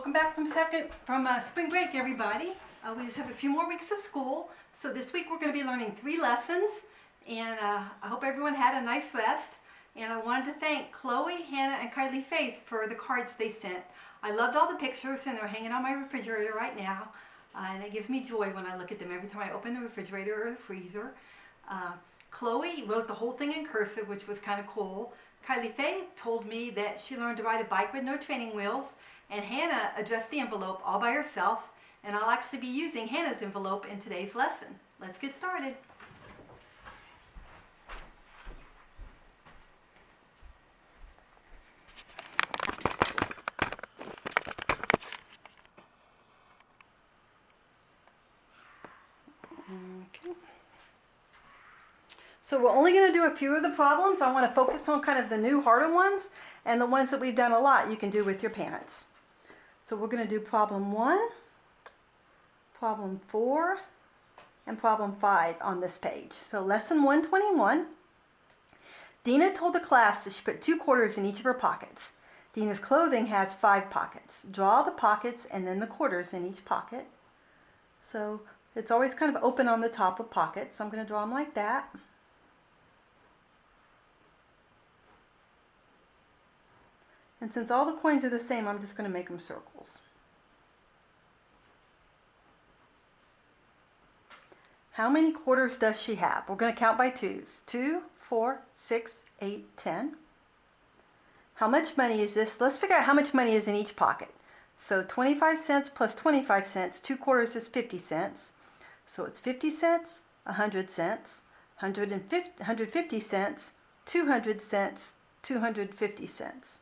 Welcome back from spring break, everybody. We just have a few more weeks of school. So this week we're going to be learning 3 lessons, and I hope everyone had a nice rest. And I wanted to thank Chloe, Hannah, and Kylie Faith for the cards they sent. I loved all the pictures, and they're hanging on my refrigerator right now. And it gives me joy when I look at them every time I open the refrigerator or the freezer. Chloe wrote the whole thing in cursive, which was kind of cool. Kylie Faith told me that she learned to ride a bike with no training wheels, and Hannah addressed the envelope all by herself, and I'll actually be using Hannah's envelope in today's lesson. Let's get started. Okay. So we're only going to do a few of the problems. I want to focus on kind of the new harder ones, and the ones that we've done a lot you can do with your parents. So we're going to do problem 1, problem 4, and problem 5 on this page. So lesson 121. Dina told the class that she put 2 quarters in each of her pockets. Dina's clothing has 5 pockets. Draw the pockets and then the quarters in each pocket. So it's always kind of open on the top of pockets, so I'm going to draw them like that. And since all the coins are the same, I'm just going to make them circles. How many quarters does she have? We're going to count by twos. 2, 4, 6, 8, 10. How much money is this? Let's figure out how much money is in each pocket. So 25 cents plus 25 cents, 2 quarters is 50 cents. So it's 50 cents, 100 cents, 150 cents, 200 cents, 250 cents.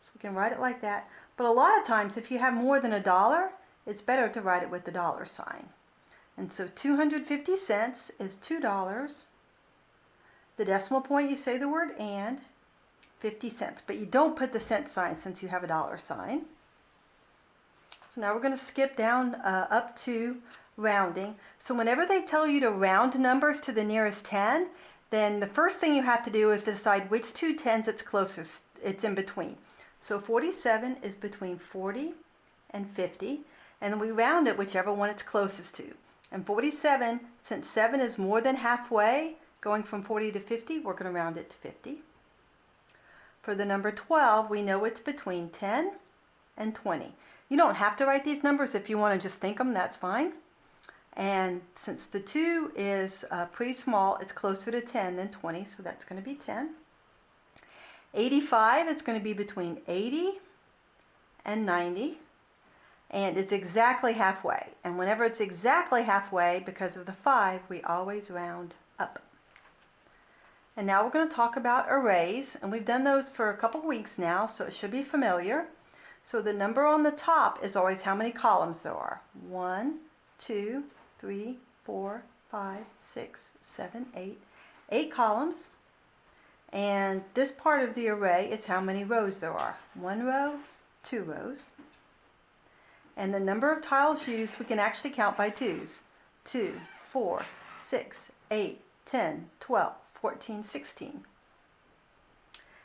So we can write it like that. But a lot of times, if you have more than $1, it's better to write it with the dollar sign. And so 250 cents is $2. The decimal point, you say the word and, 50 cents. But you don't put the cent sign since you have a dollar sign. So now we're going to skip down up to rounding. So whenever they tell you to round numbers to the nearest 10, then the first thing you have to do is decide which 2 tens it's in between. So 47 is between 40 and 50, and then we round it whichever one it's closest to. And 47, since 7 is more than halfway, going from 40 to 50, we're going to round it to 50. For the number 12, we know it's between 10 and 20. You don't have to write these numbers. If you want to just think them, that's fine. And since the 2 is pretty small, it's closer to 10 than 20, so that's going to be 10. 85 is going to be between 80 and 90, and it's exactly halfway. And whenever it's exactly halfway, because of the 5, we always round up. And now we're going to talk about arrays, and we've done those for a couple weeks now, so it should be familiar. So the number on the top is always how many columns there are. 1, 2, 3, 4, 5, 6, 7, 8. 8 columns. And this part of the array is how many rows there are. 1 row, 2 rows. And the number of tiles used we can actually count by twos. 2, 4, 6, 8, 10, 12, 14, 16.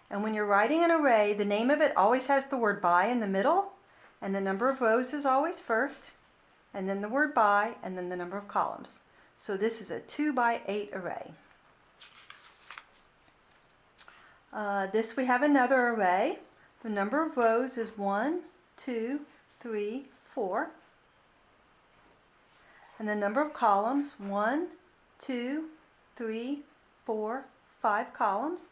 And when you're writing an array, the name of it always has the word by in the middle, and the number of rows is always first, and then the word by, and then the number of columns. So this is a 2 by 8 array. This we have another array. The number of rows is 1, 2, 3, 4. And the number of columns, 1, 2, 3, 4, 5 columns.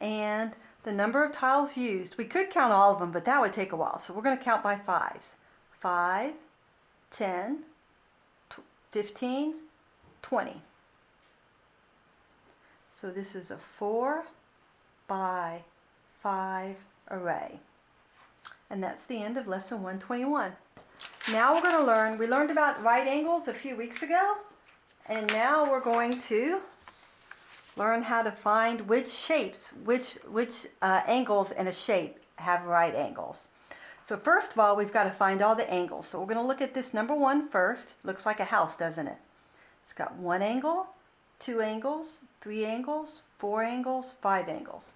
And the number of tiles used, we could count all of them, but that would take a while. So we're going to count by 5s. 5, 10, 15, 20. So this is a 4 by 5 array. And that's the end of lesson 121. Now we're going to learn, we learned about right angles a few weeks ago, and now we're going to learn how to find which shapes, which angles in a shape have right angles. So first of all, we've got to find all the angles. So we're going to look at this number 1 first. Looks like a house, doesn't it? It's got 1 angle, 2 angles, 3 angles, 4 angles, 5 angles.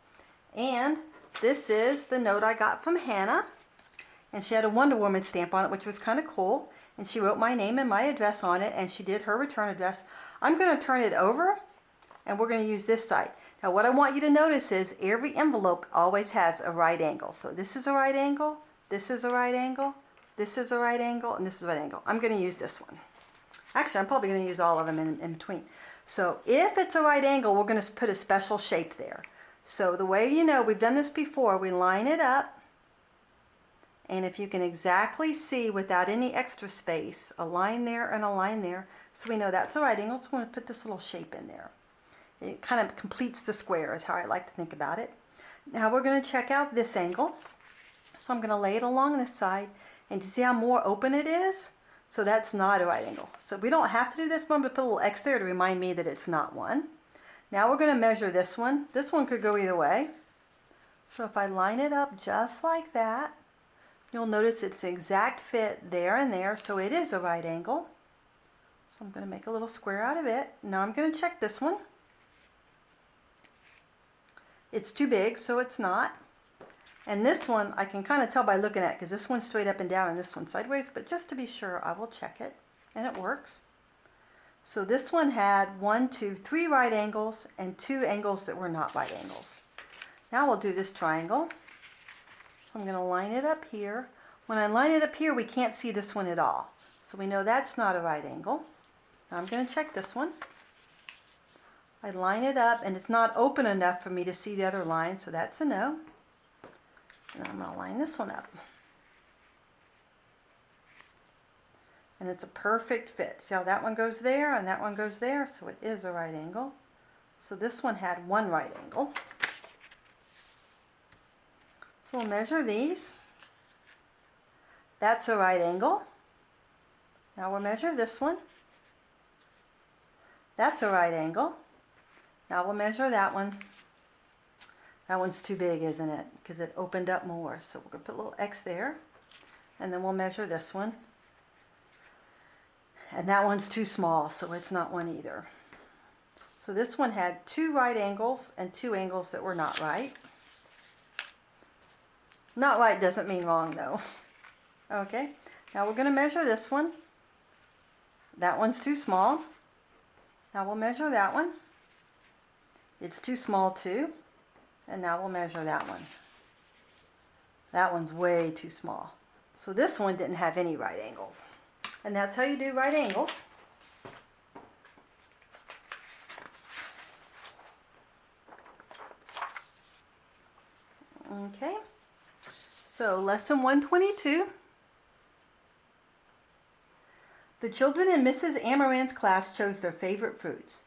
And this is the note I got from Hannah. and she had a Wonder Woman stamp on it, which was kind of cool. And she wrote my name and my address on it, and she did her return address. I'm going to turn it over, and we're going to use this side. Now what I want you to notice is every envelope always has a right angle. So this is a right angle, this is a right angle, this is a right angle, and this is a right angle. I'm going to use this one. Actually, I'm probably going to use all of them in between. So if it's a right angle, we're going to put a special shape there. So the way you know, we've done this before, we line it up, and if you can exactly see without any extra space, a line there and a line there, so we know that's a right angle, so we're going to put this little shape in there. It kind of completes the square is how I like to think about it. Now we're going to check out this angle. So I'm going to lay it along this side, and you see how more open it is? So that's not a right angle. So we don't have to do this one, but put a little X there to remind me that it's not one. Now we're going to measure this one. This one could go either way. So if I line it up just like that, you'll notice it's an exact fit there and there, so it is a right angle. So I'm going to make a little square out of it. Now I'm going to check this one. It's too big, so it's not. And this one I can kind of tell by looking at it, because this one's straight up and down and this one's sideways, but just to be sure I will check it, and it works. So this one had 1, 2, 3 right angles and 2 angles that were not right angles. Now we'll do this triangle. So I'm going to line it up here. When I line it up here, we can't see this one at all. So we know that's not a right angle. Now I'm going to check this one. I line it up, and it's not open enough for me to see the other line, so that's a no. And I'm going to line this one up. And it's a perfect fit. See how that one goes there and that one goes there? So it is a right angle. So this one had 1 right angle. So we'll measure these. That's a right angle. Now we'll measure this one. That's a right angle. Now we'll measure that one. That one's too big, isn't it? Because it opened up more. So we're going to put a little X there. And then we'll measure this one. And that one's too small, so it's not one either. So this one had 2 right angles and 2 angles that were not right. Not right doesn't mean wrong, though. Okay, now we're going to measure this one. That one's too small. Now we'll measure that one. It's too small too. And now we'll measure that one. That one's way too small. So this one didn't have any right angles. And that's how you do right angles. Okay, so lesson 122. The children in Mrs. Amaranth's class chose their favorite fruits.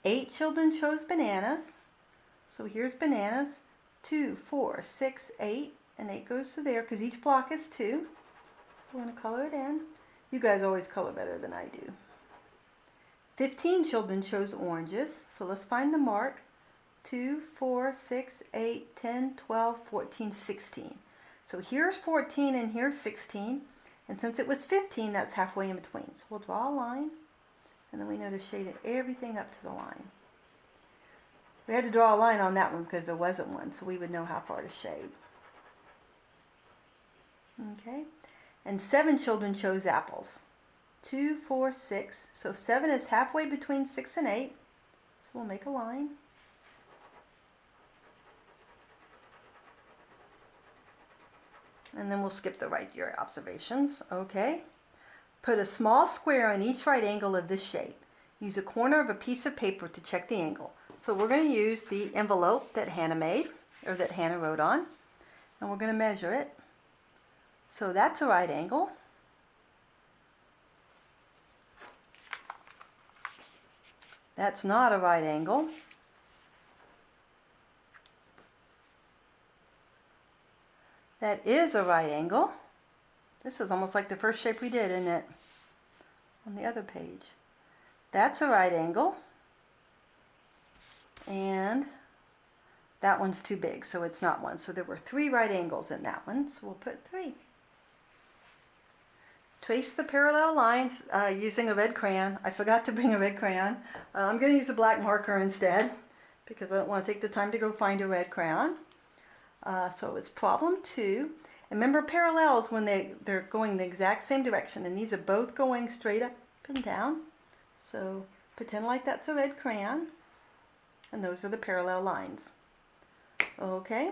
8 children chose bananas. So here's bananas. 2, 4, 6, 8. And 8 goes to there because each block is 2. So we're going to color it in. You guys always color better than I do. 15 children chose oranges. So let's find the mark. 2, 4, 6, 8, 10, 12, 14, 16. So here's 14 and here's 16. And since it was 15, that's halfway in between. So we'll draw a line. And then we know to shade everything up to the line. We had to draw a line on that one because there wasn't one. So we would know how far to shade. Okay. And 7 children chose apples. 2, 4, 6. So 7 is halfway between 6 and 8. So we'll make a line. And then we'll skip the right ear observations. Okay. Put a small square on each right angle of this shape. Use a corner of a piece of paper to check the angle. So we're going to use the envelope that Hannah made, or that Hannah wrote on. And we're going to measure it. So that's a right angle. That's not a right angle. That is a right angle. This is almost like the first shape we did, isn't it? On the other page. That's a right angle. And that one's too big, so it's not one. So there were 3 right angles in that one, so we'll put 3. Trace the parallel lines using a red crayon. I forgot to bring a red crayon. I'm going to use a black marker instead because I don't want to take the time to go find a red crayon. So it's problem 2. And remember parallels when they're going the exact same direction, and these are both going straight up and down. So pretend like that's a red crayon, and those are the parallel lines. Okay.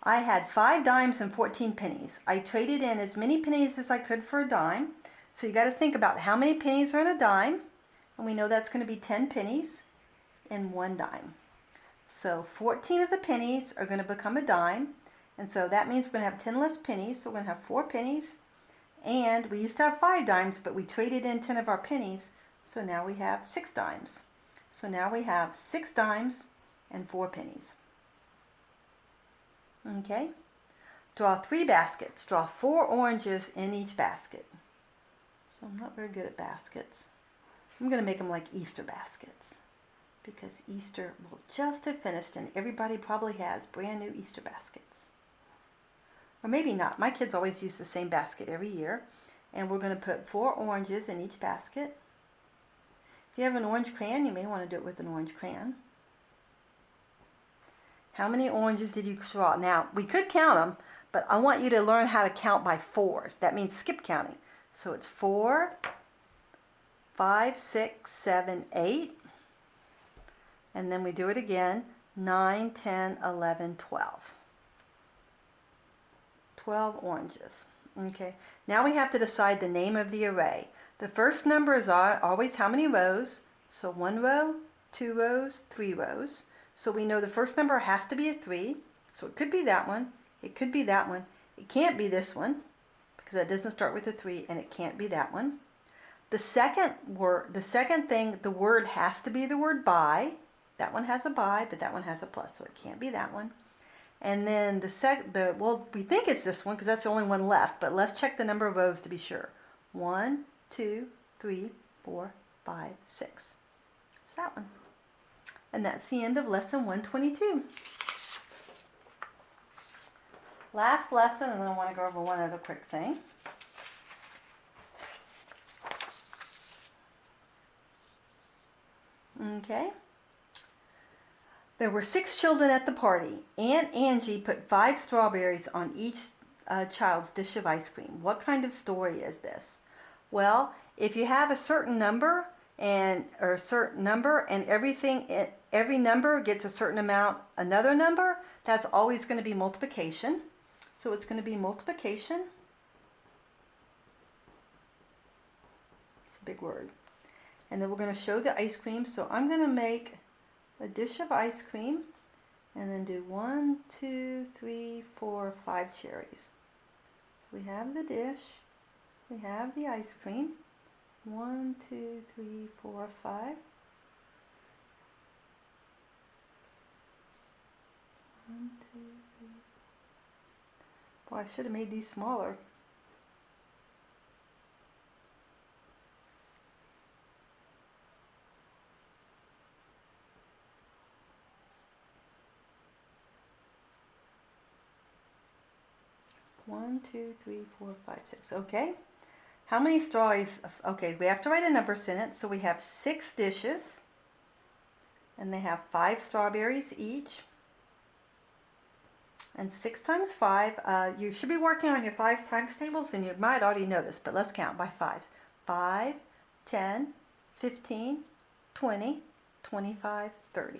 I had 5 dimes and 14 pennies. I traded in as many pennies as I could for a dime. So you got to think about how many pennies are in a dime, and we know that's going to be 10 pennies in 1 dime. So 14 of the pennies are going to become a dime, and so that means we're going to have 10 less pennies, so we're going to have 4 pennies, and we used to have 5 dimes, but we traded in 10 of our pennies, so now we have 6 dimes. So now we have 6 dimes and 4 pennies. Okay, draw 3 baskets. Draw 4 oranges in each basket. So I'm not very good at baskets. I'm going to make them like Easter baskets, because Easter will just have finished and everybody probably has brand new Easter baskets. Or maybe not. My kids always use the same basket every year. And we're going to put 4 oranges in each basket. If you have an orange crayon, you may want to do it with an orange crayon. How many oranges did you draw? Now, we could count them, but I want you to learn how to count by 4s. That means skip counting. So it's 4, 5, 6, 7, 8. And then we do it again, 9, 10, 11, 12. 12 oranges. Okay, now we have to decide the name of the array. The first number is always how many rows. So 1 row, 2 rows, 3 rows. So we know the first number has to be a 3. So it could be that one. It could be that one. It can't be this one, because that doesn't start with a 3, and it can't be that one. The second thing, the word has to be the word by. That one has a by, but that one has a plus, so it can't be that one. And then well, we think it's this one because that's the only one left, but let's check the number of rows to be sure. 1, 2, 3, 4, 5, 6. It's that one. And that's the end of lesson 122. Last lesson, and then I want to go over one other quick thing. Okay. There were 6 children at the party. Aunt Angie put 5 strawberries on each child's dish of ice cream. What kind of story is this? Well, if you have a certain number and every number gets a certain amount, another number, that's always going to be multiplication. So it's going to be multiplication. It's a big word. And then we're going to show the ice cream. So I'm going to make a dish of ice cream and then do 1, 2, 3, 4, 5 cherries. So we have the dish, we have the ice cream. 1, 2, 3, 4, 5. 1, 2, 3. Boy, I should have made these smaller. One, 2, 3, 4, 5, 6. Okay. How many strawberries? Okay, we have to write a number sentence. So we have 6 dishes, and they have 5 strawberries each. And 6 times 5. You should be working on your 5 times tables, and you might already know this, but let's count by 5s. 5, 10, 15, 20, 25, 30.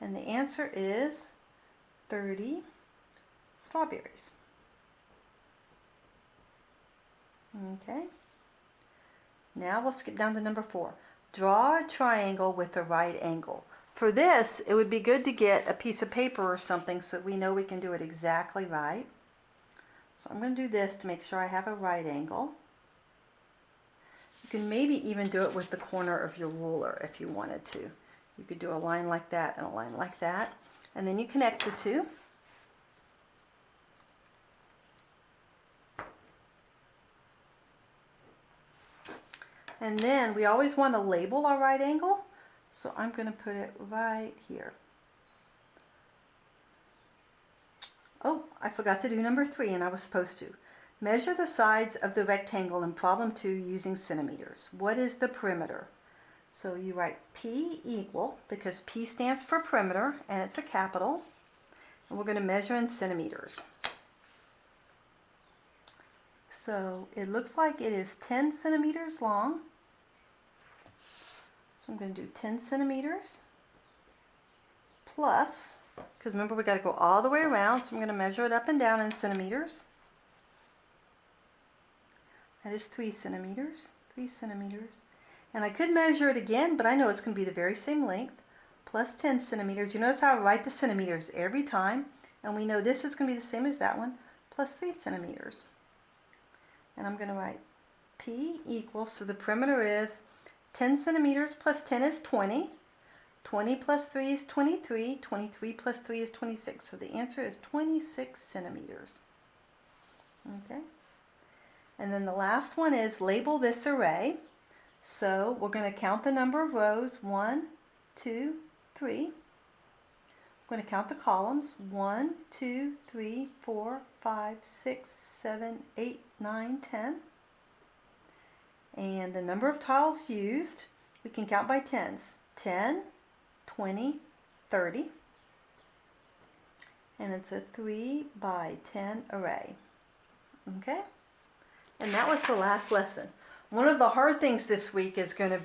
And the answer is 30 strawberries. Okay. Now we'll skip down to number 4. Draw a triangle with the right angle. For this, it would be good to get a piece of paper or something so we know we can do it exactly right. So I'm going to do this to make sure I have a right angle. You can maybe even do it with the corner of your ruler if you wanted to. You could do a line like that and a line like that. And then you connect the two. And then we always want to label our right angle, so I'm going to put it right here. Oh, I forgot to do number 3, and I was supposed to. Measure the sides of the rectangle in problem 2 using centimeters. What is the perimeter? So you write P equal, because P stands for perimeter, and it's a capital. And we're going to measure in centimeters. So it looks like it is 10 centimeters long. So I'm going to do 10 centimeters plus, because remember we got to go all the way around, so I'm going to measure it up and down in centimeters. That is 3 centimeters, 3 centimeters. And I could measure it again, but I know it's going to be the very same length, plus 10 centimeters. You notice how I write the centimeters every time, and we know this is going to be the same as that one, plus 3 centimeters. And I'm going to write P equals, so the perimeter is 10 centimeters plus 10 is 20. 20 plus 3 is 23. 23 plus 3 is 26. So the answer is 26 centimeters. Okay. And then the last one is label this array. So we're going to count the number of rows. 1, 2, 3. We're going to count the columns. 1, 2, 3, 4, 5, 6, 7, 8, 9, 10. And the number of tiles used, we can count by tens. 10, 20, 30. And it's a 3 by 10 array. Okay? And that was the last lesson. One of the hard things this week is you're going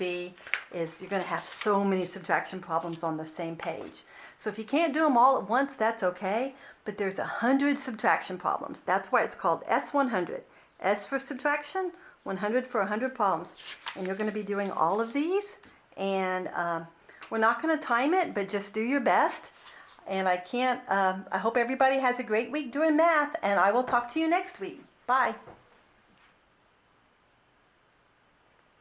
to have so many subtraction problems on the same page. So if you can't do them all at once, that's okay. But there's 100 subtraction problems. That's why it's called S100. S for subtraction, 100 for 100 problems. And you're going to be doing all of these. And we're not going to time it, but just do your best. And I hope everybody has a great week doing math. And I will talk to you next week. Bye.